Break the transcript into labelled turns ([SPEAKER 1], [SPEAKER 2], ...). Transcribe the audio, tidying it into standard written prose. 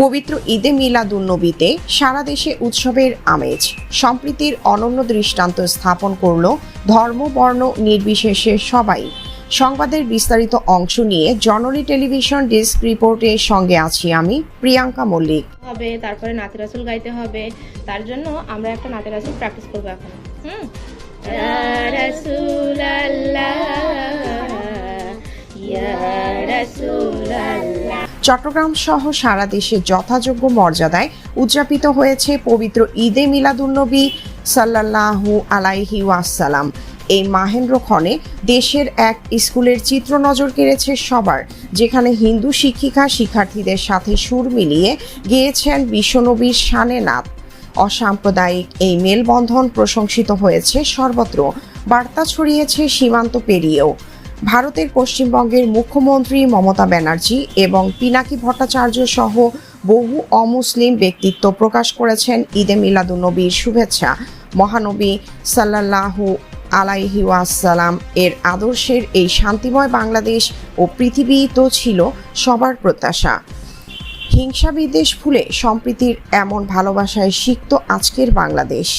[SPEAKER 1] পবিত্র ঈদে মিলাদুন্নবীতে সারা দেশে উৎসবের আমেজ, সম্প্রীতির অনন্য দৃষ্টান্ত স্থাপন করল ধর্ম বর্ণ নির্বিশেষে সবাই। সংবাদের বিস্তারিত অংশ নিয়ে জননী টেলিভিশন ডেস্ক রিপোর্টের সঙ্গে আছি আমি প্রিয়াঙ্কা মল্লিক।
[SPEAKER 2] হবে, তারপরে নাতে রাসূল গাইতে হবে। তার জন্য আমরা একটা নাতে রাসূল প্র্যাকটিস করব এখন। ইয়া রাসূলাল্লাহ, ইয়া রাসূলাল্লাহ।
[SPEAKER 1] চট্টগ্রাম সহ সারা দেশে যথাযোগ্য মর্যাদায় উদযাপিত হয়েছে পবিত্র ঈদে মিলাদুন্নবী সাল্লাল্লাহু আলাইহি ওয়াসাল্লাম। এই মাহেন্দ্রক্ষণে দেশের এক স্কুলের চিত্র নজর কেড়েছে সবার, যেখানে হিন্দু শিক্ষিকা শিক্ষার্থীদের সাথে সুর মিলিয়ে গেয়েছেন বিশ্বনবীর শানে নাত। অসাম্প্রদায়িক এই মেলবন্ধন প্রশংসিত হয়েছে সর্বত্র, বার্তা ছড়িয়েছে সীমান্ত পেরিয়েও। ভারতের পশ্চিমবঙ্গের মুখ্যমন্ত্রী মমতা ব্যানার্জি এবং পিনাকি ভট্টাচার্য সহ বহু অমুসলিম ব্যক্তিত্ব প্রকাশ করেছেন ঈদে মিলাদুন্নবীর শুভেচ্ছা। মহানবী সাল্লাল্লাহু আলাইহি ওয়াসাল্লাম এর আদর্শের এই শান্তিময় বাংলাদেশ ও পৃথিবী তো ছিল সবার প্রত্যাশা। হিংসা বিদ্বেষ ভুলে সম্প্রীতির এমন ভালোবাসায় সিক্ত আজকের বাংলাদেশ।